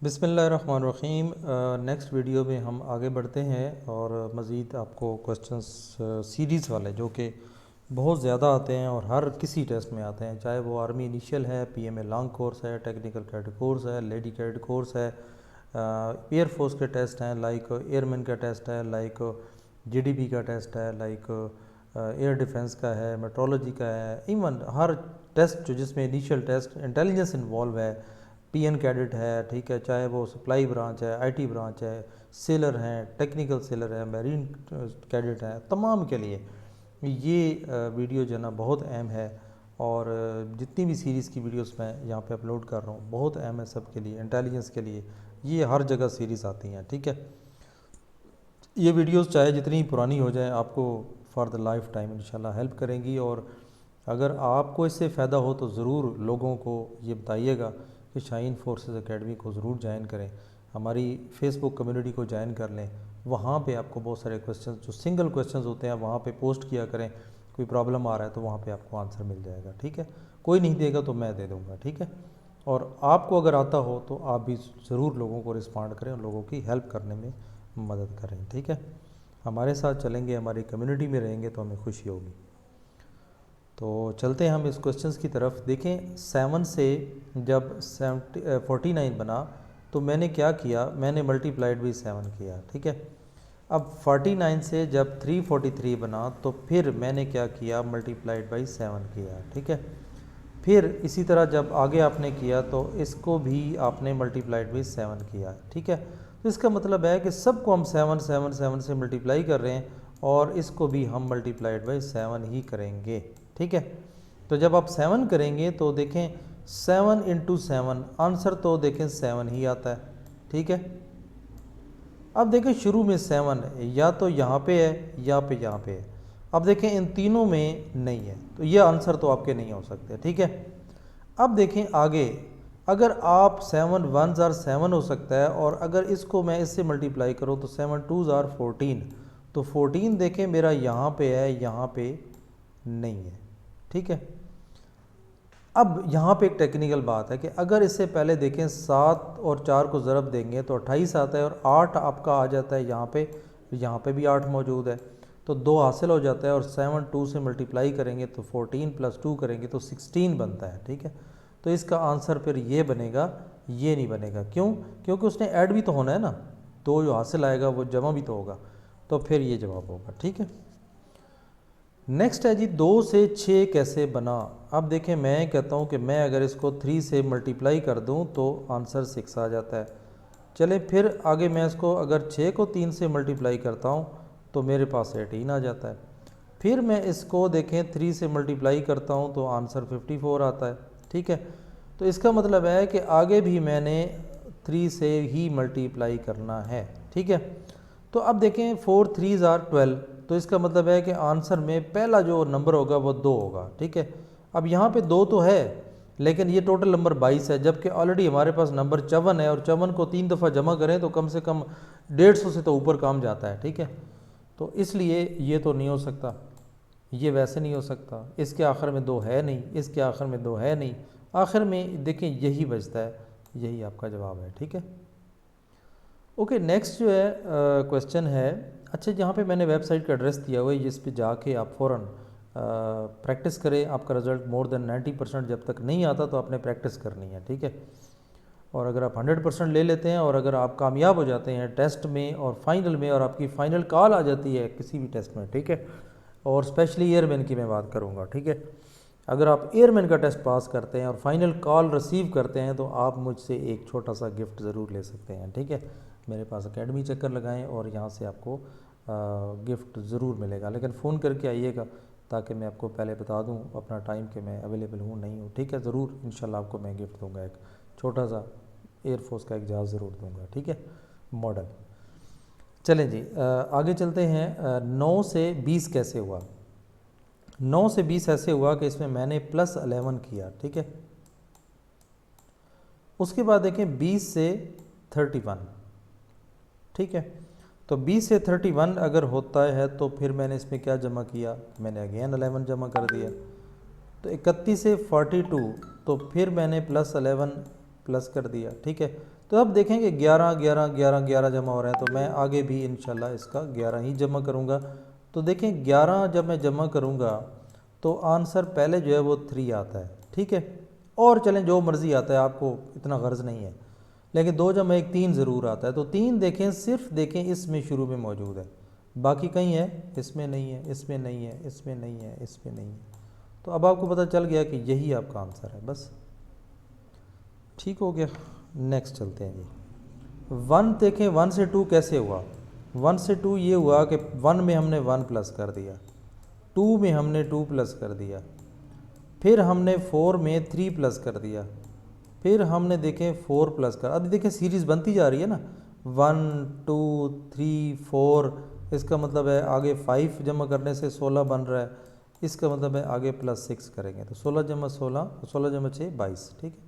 बिस्मिल्लाहिर्रहमानिर्रहीम। Next video में हम आगे बढ़ते हैं और मज़ीद आपको क्वेश्चंस सीरीज़ वाले जो कि बहुत ज़्यादा आते हैं और हर किसी टेस्ट में आते हैं, चाहे वो आर्मी इनिशियल है, पीएमए लॉन्ग कोर्स है, टेक्निकल कैडेट कोर्स है, लेडी कैडेट कोर्स है, एयर फोर्स के टेस्ट हैं, लाइक एयरमैन का टेस्ट है, लाइक जीडीपी का टेस्ट है, लाइक एयर डिफेंस का है, मेट्रोलॉजी का है। इवन हर टेस्ट जो जिसमें इनिशियल टेस्ट इंटेलिजेंस इन्वॉल्व है, पीएन कैडेट है, ठीक है, चाहे वो सप्लाई ब्रांच है, आईटी ब्रांच है, सेलर हैं, टेक्निकल सेलर है, मैरीन कैडेट है, तमाम के लिए ये वीडियो जो है ना बहुत अहम है। और जितनी भी सीरीज़ की वीडियोस मैं यहाँ पे अपलोड कर रहा हूँ बहुत अहम है सब के लिए, इंटेलिजेंस के लिए ये हर जगह सीरीज़ आती हैं, ठीक है। ये वीडियोस चाहे जितनी पुरानी हो जाए आपको फॉर द लाइफ टाइम इंशाल्लाह हेल्प करेंगी। और अगर आपको इससे फ़ायदा हो तो ज़रूर लोगों को ये बताइएगा कि शाहीन फोर्सेस एकेडमी को ज़रूर ज्वाइन करें, हमारी फेसबुक कम्युनिटी को ज्वाइन कर लें। वहाँ पे आपको बहुत सारे क्वेश्चंस जो सिंगल क्वेश्चंस होते हैं वहाँ पे पोस्ट किया करें, कोई प्रॉब्लम आ रहा है तो वहाँ पे आपको आंसर मिल जाएगा, ठीक है। कोई नहीं देगा तो मैं दे दूँगा, ठीक है। और आपको अगर आता हो तो आप भी ज़रूर लोगों को रिस्पॉन्ड करें और लोगों की हेल्प करने में मदद करें, ठीक है। हमारे साथ चलेंगे, हमारी कम्युनिटी में रहेंगे तो हमें खुशी होगी। तो चलते हैं हम इस क्वेश्चंस की तरफ। देखें 7 से जब 49 बना तो मैंने क्या किया, मैंने मल्टीप्लाइड बाई 7 किया, ठीक है। अब 49 से जब 343 बना तो फिर मैंने क्या किया, मल्टीप्लाइड बाई 7 किया, ठीक है। फिर इसी तरह जब आगे आपने किया तो इसको भी आपने मल्टीप्लाइड बाई 7 किया, ठीक है। तो इसका मतलब है कि सबको हम 7 7 7 से मल्टीप्लाई कर रहे हैं और इसको भी हम मल्टीप्लाइड बाई 7 ही करेंगे, ठीक है। तो जब आप 7 करेंगे तो देखें 7 इंटू 7 आंसर तो देखें 7 ही आता है, ठीक है। अब देखें शुरू में 7 है, या तो यहाँ पे है या पे यहाँ पे है। अब देखें इन तीनों में नहीं है तो ये आंसर तो आपके नहीं हो सकते, ठीक है। अब देखें आगे, अगर आप 7 1 ज़ार 7 हो सकता है और अगर इसको मैं इससे मल्टीप्लाई करूँ तो 7 2 ज़ार 14, तो 14 देखें मेरा यहाँ पे है, यहाँ पे नहीं है, ठीक है। अब यहाँ पे एक टेक्निकल बात है कि अगर इससे पहले देखें 7 और 4 को ज़रब देंगे तो 28 आता है और 8 आपका आ जाता है यहाँ पे भी 8 मौजूद है तो 2 हासिल हो जाता है। और 7 2 से मल्टीप्लाई करेंगे तो 14 प्लस 2 करेंगे तो 16 बनता है, ठीक है। तो इसका आंसर फिर ये बनेगा, ये नहीं बनेगा। क्यों? क्योंकि उसने ऐड भी तो होना है ना, 2 जो हासिल आएगा वो जमा भी तो होगा, तो फिर ये जवाब होगा, ठीक है। नेक्स्ट है जी 2 से 6 कैसे बना। अब देखें मैं कहता हूँ कि मैं अगर इसको 3 से मल्टीप्लाई कर दूँ तो आंसर 6 आ जाता है। चले फिर आगे मैं इसको अगर 6 को 3 से मल्टीप्लाई करता हूँ तो मेरे पास 18 आ जाता है। फिर मैं इसको देखें 3 से मल्टीप्लाई करता हूँ तो आंसर 54 आता है, ठीक है। तो इसका मतलब है कि आगे भी मैंने 3 से ही मल्टीप्लाई करना है, ठीक है। तो अब देखें 4 3 ज़ार 12, तो इसका मतलब है कि आंसर में पहला जो नंबर होगा वो 2 होगा, ठीक है। अब यहाँ पे 2 तो है लेकिन ये टोटल नंबर 22 है, जबकि ऑलरेडी हमारे पास नंबर 54 है और 54 को 3 दफ़ा जमा करें तो कम से कम 150 से तो ऊपर काम जाता है, ठीक है। तो इसलिए ये तो नहीं हो सकता, ये वैसे नहीं हो सकता, इसके आखिर में 2 है नहीं, इसके आखिर में 2 है नहीं, आखिर में देखें यही बचता है, यही आपका जवाब है, ठीक है। ओके नेक्स्ट जो है क्वेश्चन है, अच्छा जहाँ पे मैंने वेबसाइट का एड्रेस दिया हुआ है जिस पे जाके आप फ़ौरन प्रैक्टिस करें। आपका रिज़ल्ट मोर देन 90% जब तक नहीं आता तो आपने प्रैक्टिस करनी है, ठीक है। और अगर आप 100% ले लेते हैं और अगर आप कामयाब हो जाते हैं टेस्ट में और फाइनल में और आपकी फ़ाइनल कॉल आ जाती है किसी भी टेस्ट में, ठीक है, और स्पेशली एयरमैन की मैं बात करूँगा, ठीक है। अगर आप एयरमैन का टेस्ट पास करते हैं और फाइनल कॉल रिसीव करते हैं तो आप मुझसे एक छोटा सा गिफ्ट ज़रूर ले सकते हैं, ठीक है। मेरे पास एकेडमी चक्कर लगाएं और यहाँ से आपको गिफ्ट ज़रूर मिलेगा, लेकिन फ़ोन करके आइएगा ताकि मैं आपको पहले बता दूँ अपना टाइम कि मैं अवेलेबल हूँ नहीं हूँ, ठीक है। ज़रूर इंशाल्लाह आपको मैं गिफ्ट दूँगा, एक छोटा सा एयरफोर्स का एक जहाज़ ज़रूर दूँगा, ठीक है, मॉडल। चलें जी आगे चलते हैं। 9 से 20 कैसे हुआ। 9 से 20 ऐसे हुआ कि इसमें मैंने प्लस 11 किया, ठीक है। उसके बाद देखें 20 से 31, ठीक है। तो 20 से 31 अगर होता है तो फिर मैंने इसमें क्या जमा किया, मैंने अगेन 11 जमा कर दिया। तो 31 से 42, तो फिर मैंने प्लस 11 प्लस कर दिया, ठीक है। तो अब देखेंगे 11 11 11 11 जमा हो रहे हैं, तो मैं आगे भी इंशाल्लाह इसका 11 ही जमा करूँगा। तो देखें 11 जब मैं जमा करूँगा तो आंसर पहले जो है वो 3 आता है, ठीक है। और चलें जो मर्ज़ी आता है, आपको इतना गर्ज नहीं है, लेकिन 2 जमा 1 3 ज़रूर आता है। तो 3 देखें, सिर्फ देखें इसमें शुरू में मौजूद है, बाकी कहीं है, इसमें नहीं है, इसमें नहीं है, इसमें नहीं है, इसमें नहीं है। तो अब आपको पता चल गया कि यही आपका आंसर है, बस ठीक हो गया। नेक्स्ट चलते हैं जी। 1 देखें 1 से 2 कैसे हुआ। 1 से 2 ये हुआ कि 1 में हमने 1 प्लस कर दिया, 2 में हमने 2 प्लस कर दिया, फिर हमने 4 में 3 प्लस कर दिया, फिर हमने देखें 4 प्लस कर, अभी देखें सीरीज़ बनती जा रही है ना, 1 2 3 4, इसका मतलब है आगे 5 जमा करने से 16 बन रहा है, इसका मतलब है आगे प्लस 6 करेंगे तो 16 जमा 16, 16 जमा 6 22, ठीक है।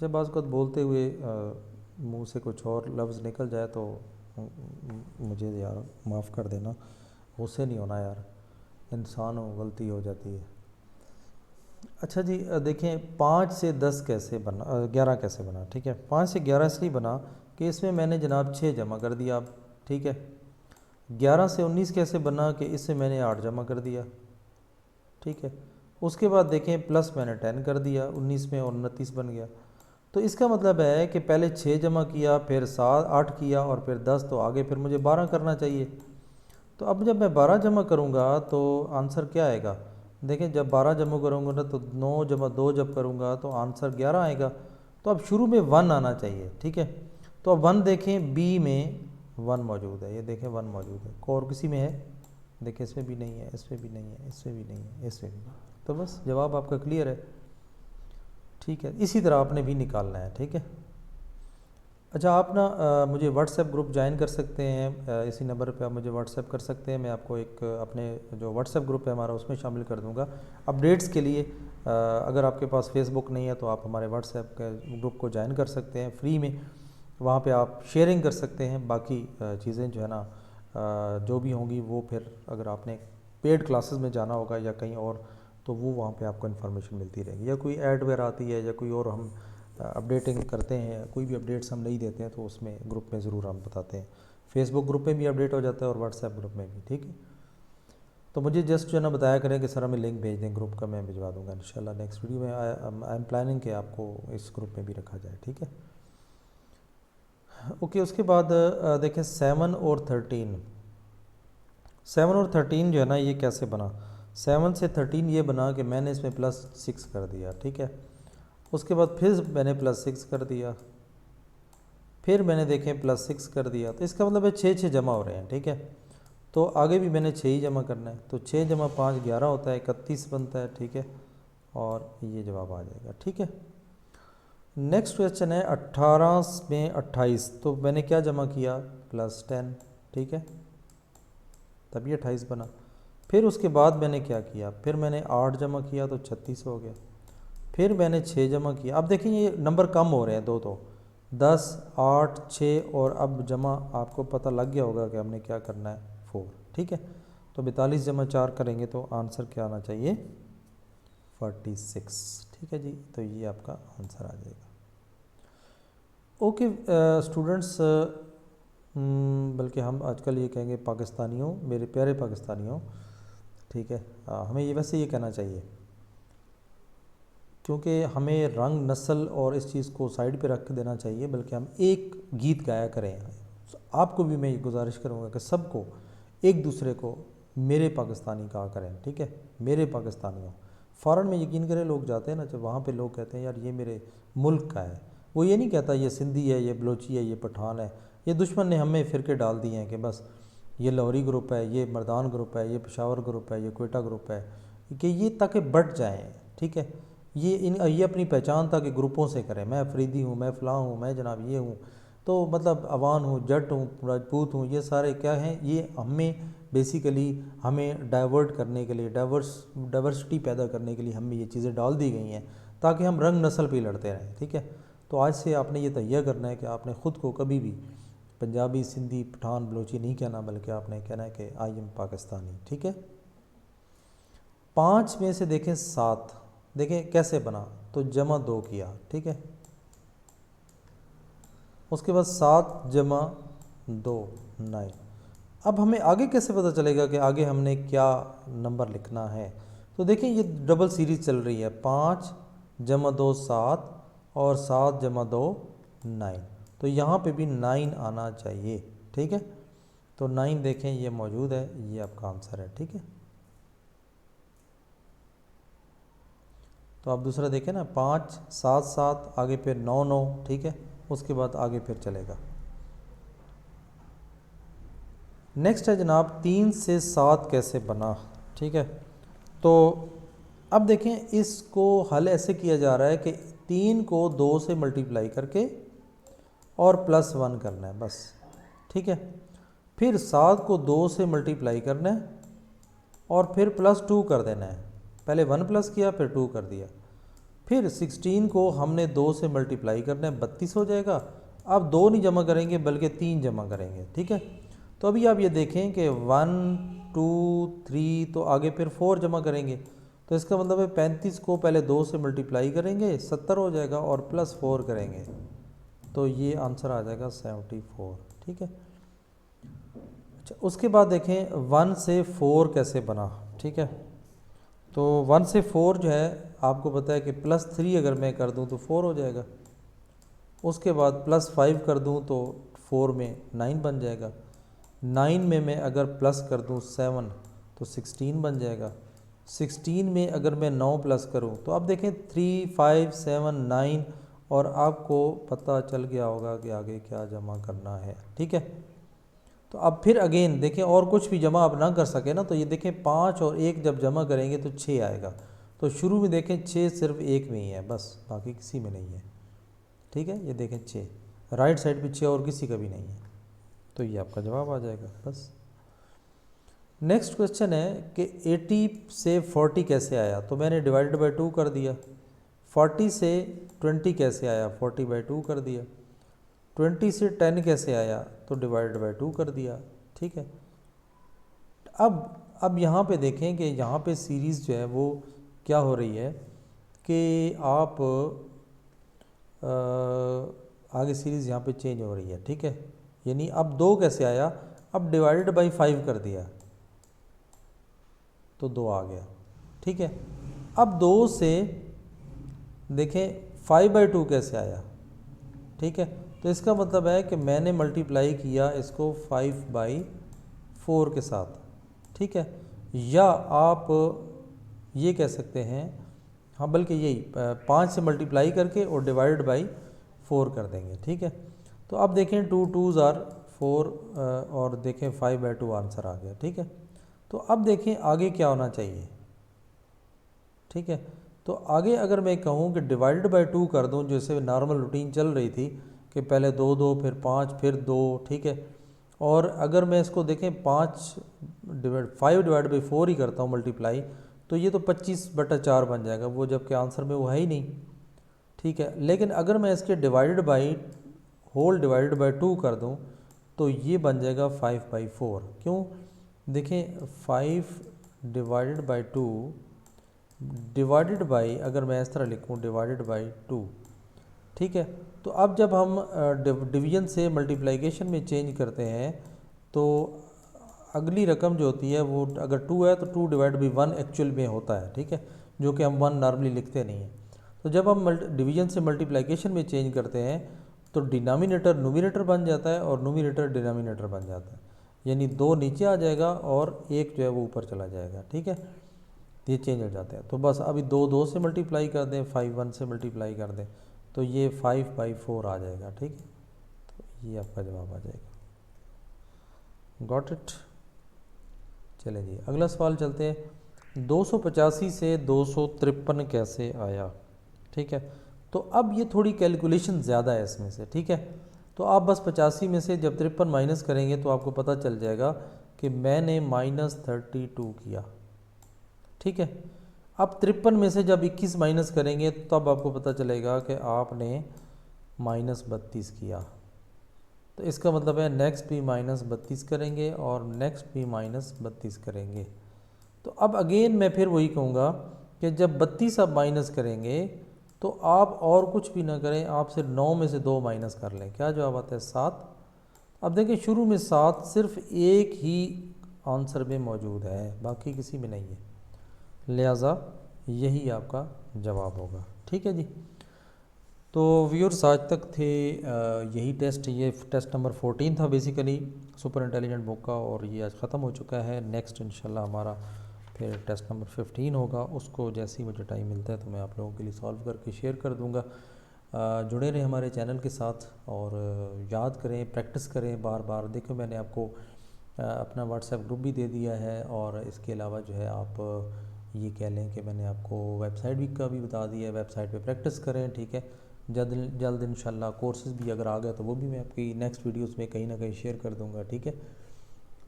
जब बाज़ वक़्त बोलते हुए मुंह से कुछ और लफ्ज़ निकल जाए तो मुझे यार माफ़ कर देना, गुस्से नहीं होना यार, इंसान हो, गलती हो जाती है। अच्छा जी, देखें 5 से 10 कैसे बना, 11 कैसे बना, ठीक है। 5 से 11 इसलिए बना कि इसमें मैंने जनाब 6 जमा कर दिया, आप ठीक है। 11 से 19 कैसे बना कि इससे मैंने 8 जमा कर दिया, ठीक है। उसके बाद देखें प्लस मैंने 10 कर दिया 19 में और 29 बन गया। तो इसका मतलब है कि पहले 6 जमा किया, फिर 7 8 किया और फिर 10, तो आगे फिर मुझे 12 करना चाहिए। तो अब जब मैं 12 जमा करूँगा तो आंसर क्या आएगा, देखें जब 12 जमा करूँगा ना तो 9 जमा 2 जब करूँगा तो आंसर 11 आएगा। तो अब शुरू में 1 आना चाहिए, ठीक है। तो अब 1 देखें, बी में 1 मौजूद है, ये देखें 1 मौजूद है, और किसी में है, देखें इसमें भी नहीं है, इसमें भी नहीं है, इसमें भी नहीं है, इसमें भी नहीं। तो बस जवाब आपका क्लियर है, ठीक है। इसी तरह आपने भी निकालना है, ठीक है। अच्छा, आप ना मुझे व्हाट्सएप ग्रुप ज्वाइन कर सकते हैं, इसी नंबर पे आप मुझे व्हाट्सएप कर सकते हैं, मैं आपको एक अपने जो व्हाट्सएप ग्रुप है हमारा उसमें शामिल कर दूंगा अपडेट्स के लिए। अगर आपके पास फेसबुक नहीं है तो आप हमारे व्हाट्सएप के ग्रुप को ज्वाइन कर सकते हैं फ्री में, वहाँ पे आप शेयरिंग कर सकते हैं। बाकी चीज़ें जो है ना जो भी होंगी वो फिर अगर आपने पेड क्लासेस में जाना होगा या कहीं और, तो वो वहाँ पे आपको इन्फॉर्मेशन मिलती रहेगी, या कोई ऐड वगैरह आती है या कोई और हम अपडेटिंग करते हैं, कोई भी अपडेट्स हम नहीं देते हैं तो उसमें ग्रुप में ज़रूर हम बताते हैं। फेसबुक ग्रुप में भी अपडेट हो जाता है और व्हाट्सएप ग्रुप में भी, ठीक है। तो मुझे जस्ट जो है ना बताया करें कि सर हमें लिंक भेज दें ग्रुप का, मैं भिजवा दूंगा इंशाल्लाह नेक्स्ट वीडियो में। आई एम प्लानिंग कि आपको इस ग्रुप में भी रखा जाए, ठीक है। ओके, उसके बाद देखें 7 और 13, 7 और 13 जो है ना ये कैसे बना। 7 से 13 ये बना कि मैंने इसमें प्लस 6 कर दिया, ठीक है। उसके बाद फिर मैंने प्लस 6 कर दिया, फिर मैंने देखें प्लस 6 कर दिया, तो इसका मतलब है 6 6 जमा हो रहे हैं, ठीक है। तो आगे भी मैंने 6 ही जमा करना है, तो 6 जमा 5 11 होता है, 31 बनता है, ठीक है। और ये जवाब आ जाएगा, ठीक है। नेक्स्ट क्वेश्चन है 18 में 28, तो मैंने क्या जमा किया, प्लस 10, ठीक है, तभी 28 बना। फिर उसके बाद मैंने क्या किया, फिर मैंने 8 जमा किया तो 36 हो गया, फिर मैंने 6 जमा किया। अब देखें ये नंबर कम हो रहे हैं दो, तो 10 8 6 और अब जमा आपको पता लग गया होगा कि हमने क्या करना है, 4, ठीक है। तो 42 जमा 4 करेंगे तो आंसर क्या आना चाहिए, 46, ठीक है जी। तो ये आपका आंसर आ जाएगा। ओके स्टूडेंट्स, बल्कि हम आजकल ये कहेंगे पाकिस्तानियों, मेरे प्यारे पाकिस्तानियों, ठीक है। हमें ये वैसे ये कहना चाहिए, क्योंकि हमें रंग नस्ल और इस चीज़ को साइड पे रख के देना चाहिए, बल्कि हम एक गीत गाया करें। आपको भी मैं ये गुजारिश करूँगा कि सबको एक दूसरे को मेरे पाकिस्तानी कहा करें, ठीक है, मेरे पाकिस्तानियों। फ़ौरन में यकीन करें लोग जाते हैं ना, जब वहाँ पे लोग कहते हैं यार ये मेरे मुल्क का है, वो ये नहीं कहता ये सिंधी है, ये बलोची है, ये पठान है, ये दुश्मन ने हमें फ़िरके डाल दिए हैं कि बस ये लाहौरी ग्रुप है, ये मर्दान ग्रुप है, ये पेशावर ग्रुप है, ये कोयटा ग्रुप है, कि ये ताकि बट जाएँ, ठीक है। ये अपनी पहचान ताकि ग्रुपों से करें, मैं अफरीदी हूँ, मैं फ़लाँ हूँ, मैं जनाब ये हूँ, तो मतलब अवान हूँ, जट हूँ, राजपूत हूँ, ये सारे क्या हैं, ये हमें बेसिकली हमें डाइवर्ट करने के लिए, डाइवर्सिटी पैदा करने के लिए हमें ये चीज़ें डाल दी गई हैं ताकि हम रंग नस्ल पे लड़ते रहें, ठीक है। तो आज से आपने ये तैयार करना है कि आपने ख़ुद को कभी भी पंजाबी, सिंधी, पठान, बलोची नहीं कहना, बल्कि आपने कहना है कि आई एम पाकिस्तानी, ठीक है। 5 में से देखें 7, देखें कैसे बना, तो जमा 2 किया, ठीक है, उसके बाद 7 जमा 2 9। अब हमें आगे कैसे पता चलेगा कि आगे हमने क्या नंबर लिखना है? तो देखिए ये डबल सीरीज चल रही है, 5 जमा 2 7 और 7 जमा 2 9। तो यहाँ पे भी 9 आना चाहिए, ठीक है। तो 9 देखें ये मौजूद है, ये आपका आंसर है, ठीक है। तो आप दूसरा देखें ना, 5 7 7 आगे फिर 9 9, ठीक है। उसके बाद आगे फिर चलेगा। नेक्स्ट है जनाब 3 से 7 कैसे बना, ठीक है। तो अब देखें इसको हल ऐसे किया जा रहा है कि 3 को 2 से मल्टीप्लाई करके और +1 करना है बस, ठीक है। फिर 7 को 2 से मल्टीप्लाई करना है और फिर +2 कर देना है। पहले 1 प्लस किया फिर 2 कर दिया। फिर 16 को हमने 2 से मल्टीप्लाई करना है, 32 हो जाएगा। अब 2 नहीं जमा करेंगे बल्कि 3 जमा करेंगे, ठीक है। तो अभी आप ये देखें कि 1 2 3 तो आगे फिर 4 जमा करेंगे। तो इसका मतलब है 35 को पहले 2 से मल्टीप्लाई करेंगे, 70 हो जाएगा और +4 करेंगे। तो ये आंसर आ जाएगा 74, ठीक है। अच्छा, उसके बाद देखें 1 से 4 कैसे बना, ठीक है। तो 1 से 4 जो है आपको पता है कि +3 अगर मैं कर दूं तो 4 हो जाएगा। उसके बाद +5 कर दूं तो 4 में 9 बन जाएगा। 9 में मैं अगर प्लस कर दूं 7 तो 16 बन जाएगा। 16 में अगर मैं 9 प्लस करूं तो अब देखें 3 5 7 9 और आपको पता चल गया होगा कि आगे क्या जमा करना है, ठीक है। तो अब फिर अगेन देखें और कुछ भी जमा आप ना कर सके ना, तो ये देखें 5 और 1 जब जमा करेंगे तो 6 आएगा। तो शुरू में देखें 6 सिर्फ एक में ही है बस, बाकी किसी में नहीं है, ठीक है। ये देखें 6 राइट साइड पे 6 और किसी का भी नहीं है। तो ये आपका जवाब आ जाएगा बस। नेक्स्ट क्वेश्चन है कि 80 से 40 कैसे आया? तो मैंने डिवाइडेड बाय 2 कर दिया। 40 से 20 कैसे आया? 40/2 कर दिया। 20 से 10 कैसे आया? तो डिवाइडेड बाय 2 कर दिया, ठीक है। अब यहाँ पे देखें कि यहाँ पे सीरीज़ जो है वो क्या हो रही है कि आप आगे सीरीज़ यहाँ पे चेंज हो रही है, ठीक है। यानी अब 2 कैसे आया? अब डिवाइडेड बाई 5 कर दिया तो 2 आ गया, ठीक है। अब 2 से देखें 5/2 कैसे आया, ठीक है। तो इसका मतलब है कि मैंने मल्टीप्लाई किया इसको 5/4 के साथ, ठीक है। या आप ये कह सकते हैं, हाँ बल्कि यही 5 से मल्टीप्लाई करके और डिवाइडेड बाई 4 कर देंगे, ठीक है। तो अब देखें 2 2s आर 4 और देखें 5/2 आंसर आ गया, ठीक है। तो अब देखें आगे क्या होना चाहिए, ठीक है। तो आगे अगर मैं कहूँ कि डिवाइडेड बाय 2 कर दूँ, जैसे नॉर्मल रूटीन चल रही थी कि पहले 2 2 फिर 5 फिर 2, ठीक है। और अगर मैं इसको देखें 5 डिवाइड बाई 4 ही करता हूँ मल्टीप्लाई, तो ये तो 25/4 बन जाएगा, वो जबकि आंसर में वो है ही नहीं, ठीक है। लेकिन अगर मैं इसके divided by whole divided by 2 कर दूं तो ये बन जाएगा 5/4। क्यों? देखें 5 डिवाइडेड बाई 2 डिवाइडेड बाई, अगर मैं इस तरह लिखूं डिवाइडेड बाई 2, ठीक है। तो अब जब हम डिवीजन से मल्टीप्लिकेशन में चेंज करते हैं तो अगली रकम जो होती है वो अगर 2 है तो 2 डिवाइड बाई 1 एक्चुअल में होता है, ठीक है, जो कि हम 1 नॉर्मली लिखते नहीं हैं। तो जब हम डिवीजन से मल्टीप्लिकेशन में चेंज करते हैं तो डिनोमिनेटर न्यूमरेटर बन जाता है और न्यूमरेटर डिनोमिनेटर बन जाता है, यानी 2 नीचे आ जाएगा और 1 जो है वो ऊपर चला जाएगा, ठीक है। ये चेंज हो जाते हैं। तो बस अभी 2 2 से मल्टीप्लाई कर दें, 5 1 से मल्टीप्लाई कर दें तो ये 5/4 आ जाएगा, ठीक है। तो ये आपका जवाब आ जाएगा। Got it. चलें जी अगला सवाल चलते हैं। 285 से 253 कैसे आया, ठीक है। तो अब ये थोड़ी कैलकुलेशन ज़्यादा है इसमें से, ठीक है। तो आप बस 85 में से जब 53 माइनस करेंगे तो आपको पता चल जाएगा कि मैंने -32 किया, ठीक है। अब 53 में से जब 21 माइनस करेंगे तब आपको पता चलेगा कि आपने -32 किया। तो इसका मतलब है नेक्स्ट भी -32 करेंगे और नेक्स्ट भी -32 करेंगे। तो अब अगेन मैं फिर वही कहूँगा कि जब 32 आप माइनस करेंगे तो आप और कुछ भी ना करें, आप सिर्फ 9 में से 2 माइनस कर लें। क्या जवाब आता है? 7। अब देखिए शुरू में 7 सिर्फ एक ही आंसर में मौजूद है, बाकी किसी में नहीं है, लिहाजा यही आपका जवाब होगा। ठीक है जी। तो व्यूअर्स आज तक थे यही टेस्ट, ये टेस्ट नंबर 14 था बेसिकली सुपर इंटेलिजेंट बुक का, और ये आज ख़त्म हो चुका है। नेक्स्ट इंशाल्लाह हमारा फिर टेस्ट नंबर 15 होगा, उसको जैसे ही मुझे टाइम मिलता है तो मैं आप लोगों के लिए सॉल्व करके शेयर कर दूँगा। जुड़े रहें हमारे चैनल के साथ और याद करें, प्रैक्टिस करें बार बार। देखो मैंने आपको अपना व्हाट्सएप ग्रुप भी दे दिया है, और इसके अलावा जो है आप ये कह लें कि मैंने आपको वेबसाइट भी का भी बता दिया है, वेबसाइट पे प्रैक्टिस करें। ठीक है, जल्द इंशाल्लाह कोर्सेज़ भी अगर आ गए तो वो भी मैं आपकी नेक्स्ट वीडियोस में कहीं ना कहीं शेयर कर दूंगा। ठीक है,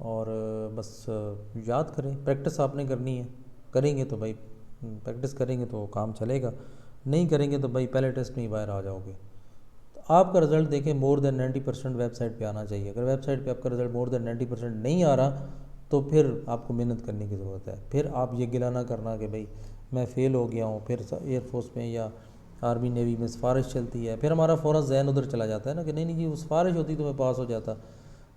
और बस याद करें, प्रैक्टिस आपने करनी है, करेंगे तो भाई प्रैक्टिस करेंगे तो काम चलेगा, नहीं करेंगे तो भाई पहले टेस्ट में ही बाहर आ जाओगे। तो आपका रिज़ल्ट देखें मोर देन 90% वेबसाइट पे आना चाहिए। अगर वेबसाइट पे आपका रिज़ल्ट मोर देन 90% नहीं आ रहा तो फिर आपको मेहनत करने की ज़रूरत है। फिर आप ये गिला ना करना कि भाई मैं फ़ेल हो गया हूँ, फिर एयरफोर्स में या आर्मी नेवी में सिफारिश चलती है, फिर हमारा फ़ौरन जहन उधर चला जाता है ना कि नहीं जी वो सिफारिश होती तो मैं पास हो जाता।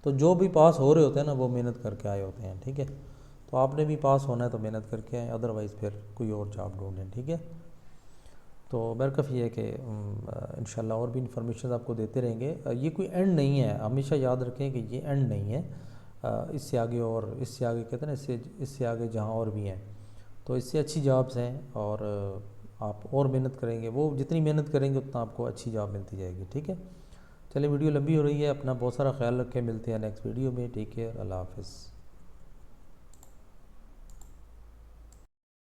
तो जो भी पास हो रहे होते हैं ना वो मेहनत करके आए होते हैं। ठीक है, तो आपने भी पास होना है तो मेहनत करके आए, अदरवाइज़ फिर कोई और जॉब ढूंढें। ठीक है, तो बरकफ ये है कि इंशाल्लाह और भी इन्फॉर्मेशन आपको देते रहेंगे। ये कोई एंड नहीं है, हमेशा याद रखें कि ये एंड नहीं है। इससे आगे, और इससे आगे कहते हैं ना, इससे आगे जहाँ और भी हैं तो इससे अच्छी जॉब्स हैं, और आप और मेहनत करेंगे, वो जितनी मेहनत करेंगे उतना आपको अच्छी जॉब मिलती जाएगी। ठीक है, चलिए वीडियो लंबी हो रही है, अपना बहुत सारा ख्याल रखें, मिलते हैं नेक्स्ट वीडियो में। टेक केयर, अल्लाह हाफ़िज़।